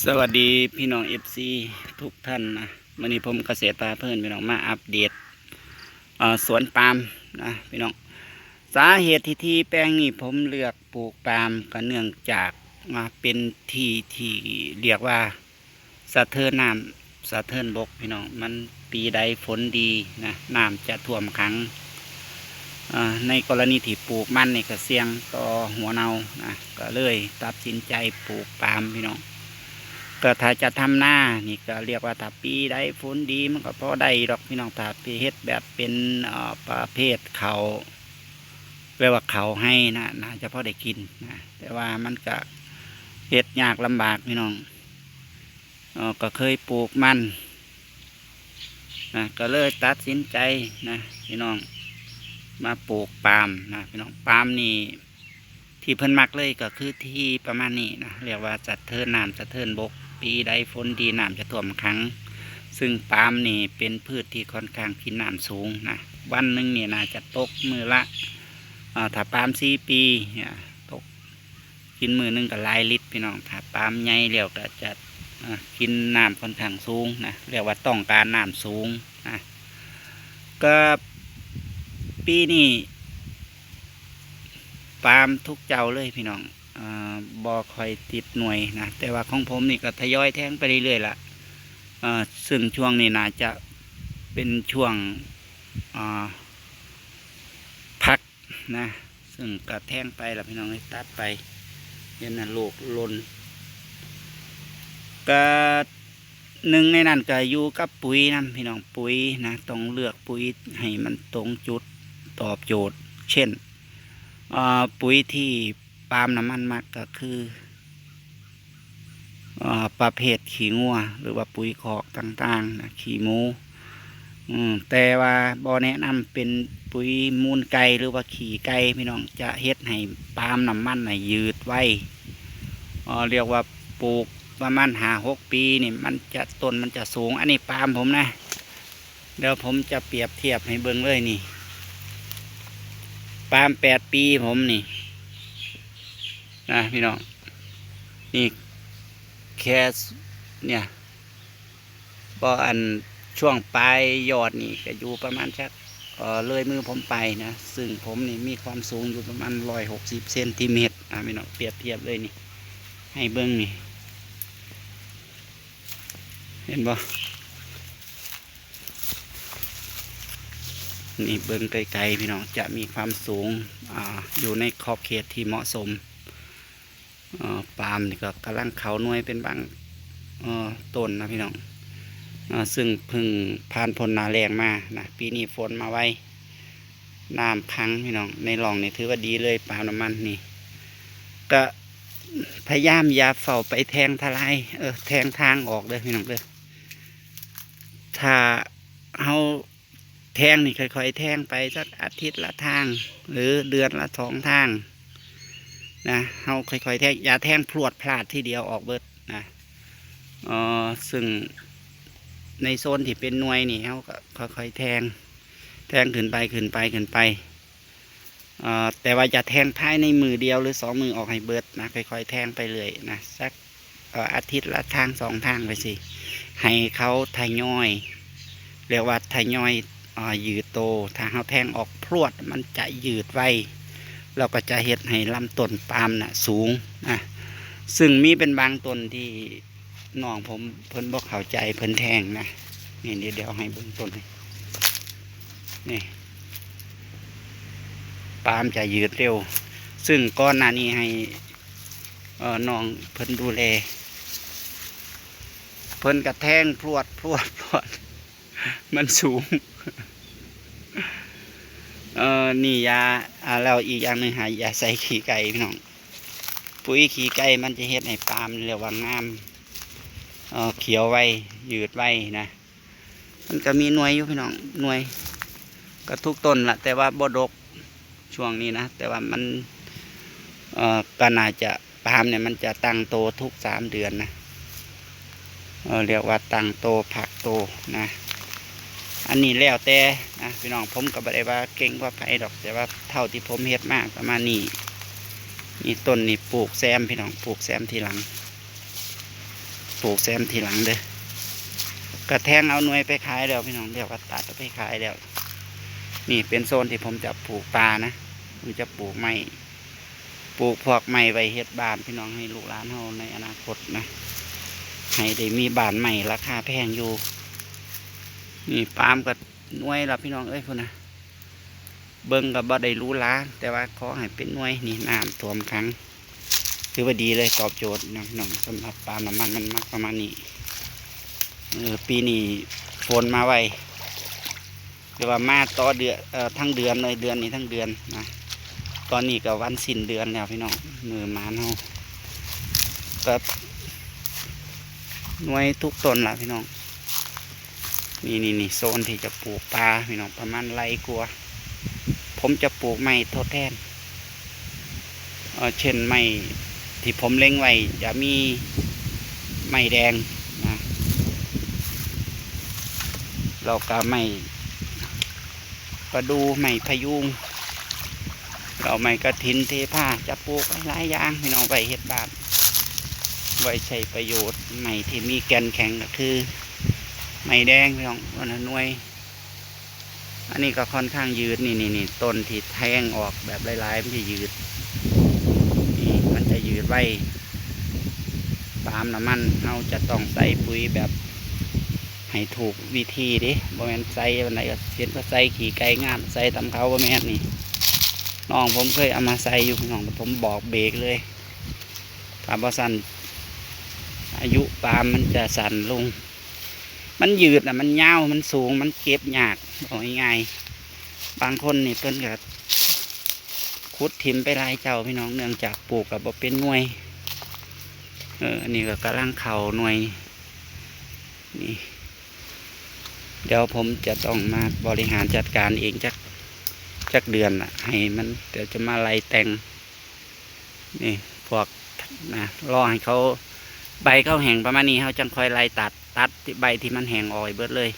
สวัสดีพี่น้องFCทุกท่านนะวันนี้ผมเกษตรปลาเพื่อนพี่น้องมาอัปเดตสวนปาล์มนะพี่น้องสาเหตุที่แปลงนี้ผมเลือกปลูกปาล์มก็เนื่องจากมาเป็นที่เรียกว่าสะเทินน้ำสะเทินบกพี่น้องมันปีใดฝนดีนะน้ำจะท่วมขังในกรณีที่ปลูกมันนี่ก็เสี่ยงต่อหัวเนานะก็เลยตัดสินใจปลูกปาล์มพี่น้องก็ถ้าจะทำหน้านี่ก็เรียกว่าถ้าปีใดฝนดีมันก็พอได้ดอกพี่น้องถ้าปีเฮ็ดแบบเป็นประเภทเขาเรียกว่าเขาให้นะน่าจะพอได้กินนะแต่ว่ามันก็เฮ็ดยากลำบากพี่น้องก็เคยปลูกมันนะก็เลยตัดสินใจนะพี่น้องมาปลูกปาล์มนะพี่น้องปาล์มนี่ที่เพิ่นมักเลยก็คือที่ประมาณนี้นะเรียกว่าสะเทินน้ำสะเทินบกปีใดฝนดีน้ำจะท่วมขังซึ่งปาล์มนี่เป็นพืชที่ค่อนข้างกินน้ำสูงนะวันหนึ่งเนี่ยน่าจะตกมือละถ้าปาล์ม4 ปีเนี่ยตกกินมือหนึงก็1,000 ลิตรพี่น้องถ้าปาล์มใหญ่เรียวก็จะกินน้ำค่อนข้างสูงนะเรียกว่าต้องการน้ำสูงนะก็ปีนี้ปาล์มทุกเจ้าเลยพี่น้องบ่คอยติดหน่วยนะแต่ว่าของผมนี่ก็ทยอยแทงไปเรื่อยๆละซึ่งช่วงนี้น่าจะเป็นช่วงพักนะซึ่งก็แทงไปแล้วพี่น้องให้ตัดไปเห็นนะลูกลนก็หนึ่งในนั้นก็อยู่กับปุ๋ยนะพี่น้องปุ๋ยนะต้องเลือกปุ๋ยให้มันตรงจุดตอบโจทย์เช่นปุ๋ยที่ปาล์มน้ำมันมักก็คือประเภทขี้งัวหรือว่าปุ๋ยคอกต่างๆนะขี้หมูแต่ว่าบ่แนะนำเป็นปุ๋ยมูลไก่หรือว่าขี้ไก่พี่น้องจะเฮ็ดให้ปาล์มน้ำมันยืดไว้เรียกว่าปลูกประมาณ5-6 ปีนี่มันจะต้นมันจะสูงอันนี้ปาล์มผมนะเดี๋ยวผมจะเปรียบเทียบให้เบิ่งเลยนี่ปาล์ม8 ปีผมนี่นะพี่น้องนี่แค่เนี่ยพออันช่วงปลายยอดนี่ก็อยู่ประมาณสักเลยมือผมไปนะซึ่งผมนี่มีความสูงอยู่ประมาณ160 เซนติเมตรพี่น้องเปรียบเทียบเลยนี่ให้เบิ้งนี่เห็นบ่นี่เบิ้งไกลๆพี่น้องจะมีความสูงอยู่ในขอบเขตที่เหมาะสมปาล์มนี่ก็กำลังเขาหน่วยเป็นบางต้นนะพี่น้องซึ่งพึ่งผ่านพ้นหนาแรงมานะปีนี้ฝนมาไว้น้ำค้างพี่น้องในหล่องนี่ถือว่าดีเลยปาล์มน้ำมันนี่ก็พยายามอย่าเฝ้าไปแทงทลายแทงทางออกเลยพี่น้องเลยถ้าเอาแทงนี่ค่อยๆแทงไปสักอาทิตย์ละทางหรือเดือนละ2 ทางนะเอาค่อยๆแทงอย่าแทงพรวดพลาดที่เดียวออกเบิดนะซึ่งในโซนที่เป็นหน่วยนี่เขาก็ค่อยๆแทงขึ้นไปแต่ว่าจะแทงท้ายในมือเดียวหรือ2 มือออกให้เบิดนะค่อยๆแทงไปเลยนะสักอาทิตย์ละทาง2 ทางไปสิให้เขาทยอยเรียกว่าทยอยยืดโตถ้าเขาแทงออกพรวดมันจะยืดไวเราก็จะเห็ดให้ลำต้นปาล์มน่ะสูงนะซึ่งมีเป็นบางต้นที่น้องผมเพิ่นบอกเข้าใจเพิ่นแทงนะนี่เดี๋ยวให้เบื้องต้นนี่ปาล์มจะยืดเร็วซึ่งก้อนหน้านี้ให้น้องเพิ่นดูแลเพิ่นกระแทงพรวดมันสูงนี่ยาแล้วอีกอย่างหนึ่งหายาใส่ขี้ไก่พี่น้องปุ๋ยขี้ไก่มันจะเฮ็ดให้ปาล์มเรียกว่างามเขียวไว้ยืดไว้นะมันก็มีหน่วยอยู่พี่น้องหน่วยก็ทุกต้นละแต่ว่าบ่ดกช่วงนี้นะแต่ว่ามันก็น่าจะปาล์มเนี่ยมันจะตั้งโตทุก3 เดือนนะเรียกว่าตั้งโตผักโตนะอันนี้แล้วแต่นะพี่น้องผมก็บ่ได้ว่าเก่งกว่าไผดอกแต่ว่าเท่าที่ผมเฮ็ดมากประมาณนี้นี่ต้นนี่ปลูกแซมพี่น้องปลูกแซมทีหลัง ปลูกแซมทีหลังเด้อกระแทงเอาหน่วยไปขายแล้วพี่น้องเดี๋ยวก็ตัดไปขายแล้วนี่เป็นโซนที่ผมจะปลูกปลานะผมจะปลูกไม้ปลูกพวกไม้ไว้เฮ็ดบ้านพี่น้องให้ลูกหลานเฮาในอนาคตนะให้ได้มีบ้านใหม่ราคาแพงอยู่นี่ปาล์มกับหน่วยละพี่น้องเอ้ยพุ่นนะเบิ้งกับบ่ได้รู้ล้าแต่ว่าขอให้เป็นหน่วยนี่น้ำท่วมครั้งถือว่าดีเลยตอบโจทย์นะพี่น้องสำหรับปาล์มน้ำมันมันมากประมาณนี้ปีนี้ฝนมาไวหรือว่ามาต่อเดือนทั้งเดือนเลยเดือนนี้ทั้งเดือนนะตอนนี้ก็วันสิ้นเดือนแล้วพี่น้องมือมาเนาะก็หน่วยทุกต้นละพี่น้องนี่โซนที่จะปลูกปลาพี่น้องประมาณไรกลัวผมจะปลูกไม้ทดแทนเช่นไม้ที่ผมเล็งไว้จะมีไม้แดงนะเราก็ไม้ประดูไม้พยุงเราไม้กระถินเทผ้าจะปลูกหลายอย่างพี่น้องไว้เฮ็ดบ้านไว้ใช้ประโยชน์ไม้ที่มีแกนแข็งก็คือไม้แดงพี่น้องวันหน่วยอันนี้ก็ค่อนข้างยืดนี่ต้นที่แทงออกแบบหลายๆมันจะยืดนี่มันจะยืดไว้ปาล์มน้ำมันเราจะต้องใส่ปุ๋ยแบบให้ถูกวิธีดิบ่แม่นใส่วันไหนก็เห็นว่าใส่ขี่ไก่งามใส่ตำเขาบ่แม่นนี่น้องผมเคยเอามาใส่อยู่น้องผมบอกเบรกเลยถ้าบ่สั่นอายุปาล์มมันจะสั่นลงมันยืดมันยาวมันสูงมันเก็บยากบอกง่ายๆบางคนนี่เพิ่นก็ขุดถิ่มไปหลายเจ้าพี่น้องเนื่องจากปลูกกับบ่เป็นหน่วยนี่ก็กำลังเข่าหน่วยนี่เดี๋ยวผมจะต้องมาบริหารจัดการเองจักเดือนละให้มันเดี๋ยวจะมาไล่แต่งนี่พวกนะรอให้เขาใบเขาแห้งประมาณนี้เขาจังค่อยไล่ตัดใบที่มันแห้งออกเบิดเลย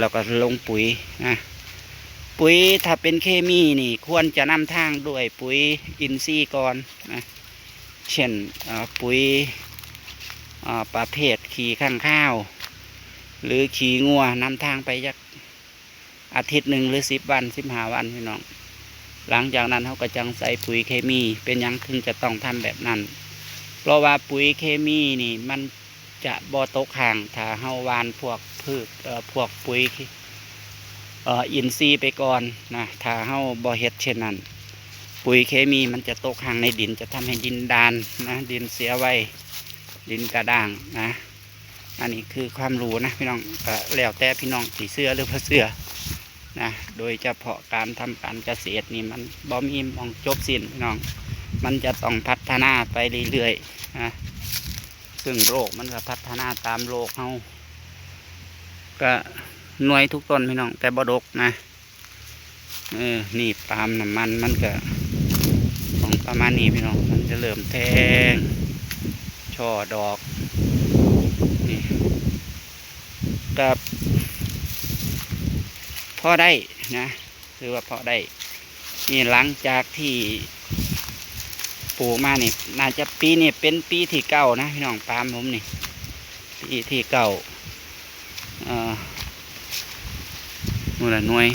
แล้วก็ลงปุ๋ยนะปุ๋ยถ้าเป็นเคมีนี่ควรจะนำทางด้วยปุ๋ยอินทรีย์ก่อนนะเช่นปุ๋ยประเภทขี้ข้างข้าวหรือขี้งัวนำทางไปยักอาทิตย์หนึ่งหรือ10 วัน15 วันพี่น้องหลังจากนั้นเขาก็จังใส่ปุ๋ยเคมีเป็นยังถึงจะต้องทำแบบนั้นเพราะว่าปุ๋ยเคมีนี่มันจะบ่ตกห่างถ้าเฮาหว่านพวกพืชพวกปุ๋ยอินทรีย์ไปก่อนนะถ้าเฮาบ่เฮ็ดเช่นนั้นปุ๋ยเคมีมันจะตกห่างในดินจะทำให้ดินดานนะดินเสียไว้ดินกระด้างนะอันนี้คือความรู้นะพี่น้องก็แล้วแต่พี่น้องสีเสื้อหรือผ้าเสื้อนะโดยเฉพาะการทำการเกษตรนี่มันบ่มีมองจบสิ้นพี่น้องมันจะต้องพัฒนาไปเรื่อยๆนะซึ่งโลกมันก็พัฒนาตามโลกเขาก็หน่วยทุกต้นพี่น้องแต่บ่ดกนะนี่ปาล์มน้ำมันมันก็ของประมาณนี้พี่น้องมันจะเริ่มแทงช่อดอกนี่กับพอได้นะคือว่าพอได้นี่หลังจากที่ปลูกมานี่น่าจะปีนี้เป็นปีที่9นะพี่น้องปาล์มผมนี่ปีที่9นู่นแหละหน่วย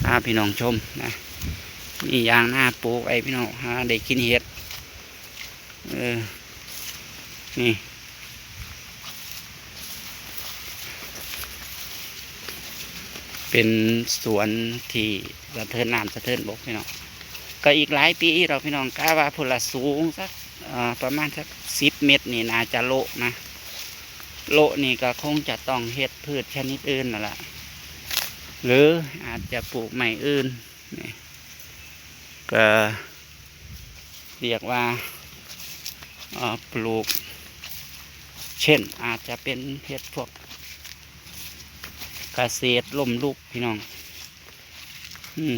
พาพี่น้องชมนะนี่ยางหน้าปลูกไอ้พี่น้องหาได้กินเห็ดนี่เป็นสวนที่สะเทินน้ำสะเทินบกพี่น้องก็อีกหลายปีเราพี่น้องกะว่าผลสูงสักประมาณสัก10 เมตรนี่น่าจะโลนะโลนี่ก็คงจะต้องเฮ็ดพืชชนิดอื่นนั่นแหละหรืออาจจะปลูกใหม่อื่นนี่ก็เรียกว่าปลูกเช่นอาจจะเป็นเฮ็ดพวกเกษตรล่มลุกพี่น้อง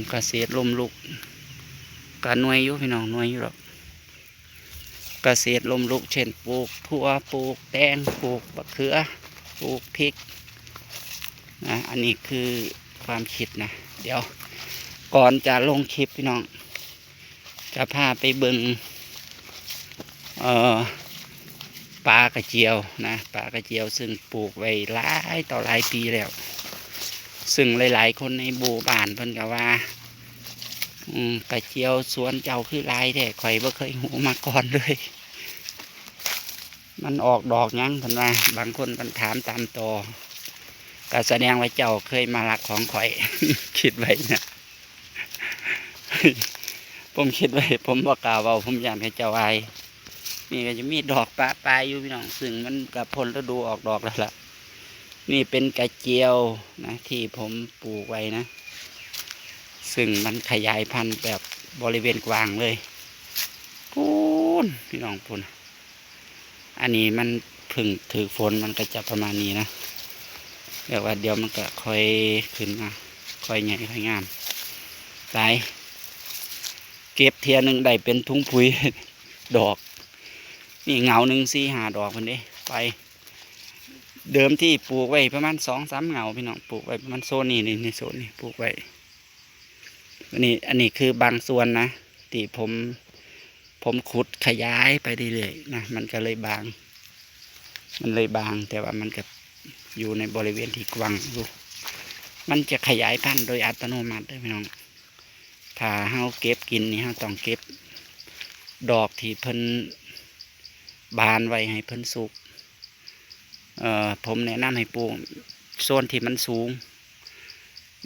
เกษตรล่มลุกก็หน่วยอยู่พี่น้องหน่วยอยู่หรอกเกษตรล่มลุกเช่นปลูกถั่วปลูกแตงปลูกมะเขือปลูกพริกนะอันนี้คือความคิดนะเดี๋ยวก่อนจะลงคลิปพี่น้องจะพาไปเบิ่ง กระเจียวนะปลากระเจียวซึ่งปลูกไว้หลายต่อหลายปีแล้วซึ่งหลายๆคนในหมู่บ้านเพิ่นก็ว่ากระเจียวสวนเจ้าคือหลายแท้ข่อยบ่เคยหูมาก่อนเลยมันออกดอกยังเพิ่นว่าบางคนเพิ่นถามตามต่อก็แสดงว่าเจ้าเคยมาลักของข่อย คิดไว้นะ ผมคิดไว้ผมบอกกล่าวว่าผมอยากให้เจ้าอายนี่ก็จะมีดอกปลาปลายอยู่พี่น้องซึ่งมันกับพ้นฤดูออกดอกแล้วล่ะนี่เป็นกระเจียวนะที่ผมปลูกไว้นะซึ่งมันขยายพันธุ์แบบบริเวณกว้างเลยพูนพี่น้องพูนอันนี้มันพึ่งถือฝนมันก็จะประมาณนี้นะเดี๋ยวว่าเดี๋ยวมันก็ค่อยขึ้นมาค่อยใหญ่ค่อยงามไปเก็บเทียหนึ่งได้เป็นถุงปุ๋ย ดอกนี่เงาหนึ่ง4-5 ดอกคนนี้ไปเดิมที่ปลูกไว้ประมาณ2-3 เงาพี่น้องปลูกไว้ประมาณโซนนี้นี่โซนนี้ปลูกไว้อันนี้คือบางส่วนนะที่ผมขุดขยายไปเรื่อยๆนะมันก็เลยบางแต่ว่ามันก็อยู่ในบริเวณที่กว้างอยู่มันจะขยายพันธุ์โดยอัตโนมัติเลยพี่น้องถ้าเฮาเก็บกินนี่เฮาต้องเก็บดอกที่เพิ่นบานไว้ให้เพิ่นสุกผมแนะนำให้ปลูกโซนที่มันสูง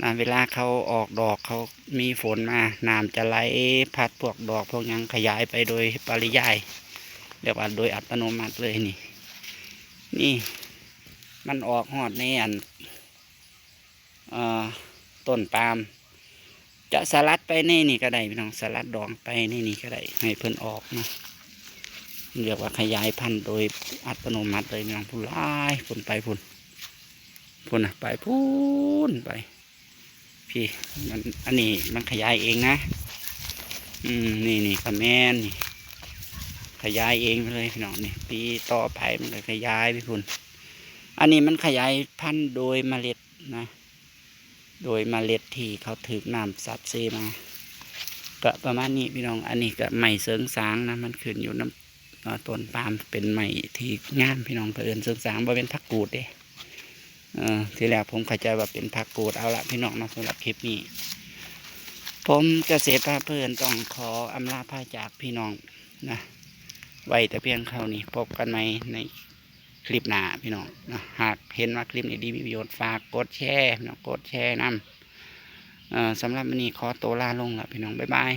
นะเวลาเขาออกดอกเขามีฝนมาน้ำจะไหลพัดพวกดอกพวกยังขยายไปโดยปริยายเรียกว่าโดยอัตโนมัติเลยนี่มันออกหอดในอันต้นปาล์มจะสลัดไปนี่ก็ได้พี่น้องสลัดดองไปนี่ก็ได้ให้เพิ่นออกนะเรียกว่าขยายพันธุ์โดยอัตโนมัติเลยพี่น้องพุ่นไล่พุ่นไปพุ่นไปพุ่นไปพี่มันอันนี้มันขยายเองนะนี่คอมเมนต์นี่ขยายเองเลยพี่น้องนี่ปีต่อไปมันก็ขยายไปพุ่นอันนี้มันขยายพันธุ์โดยเมล็ดนะโดยเมล็ดที่เขาถือน้ำซับเซมาก็ประมาณนี้พี่น้องอันนี้ก็ไม้เสริงสางนะมันขึ้นอยู่น้ำต้นปาล์มเป็นไม้ที่งามพี่น้องเพื่อนเสริงสางบ่เป็นผักกูดเด้ทีแรกผมเข้าใจว่าเป็นผักกูดเอาละพี่น้องนะสำหรับคลิปนี้ผมเกษตรพาเพื่อนต้องขออำลาพาจากพี่น้องนะไว้แต่เพียงเท่านี้พบกันใหม่ในคลิปหน้าพี่น้องนะหากเห็นว่าคลิปนี้ดีมีประโยชน์ฝากกดแชร์พี่น้องกดแชร์นำสำหรับวันนี้ขอตัวลาลงละพี่น้องบ๊ายบาย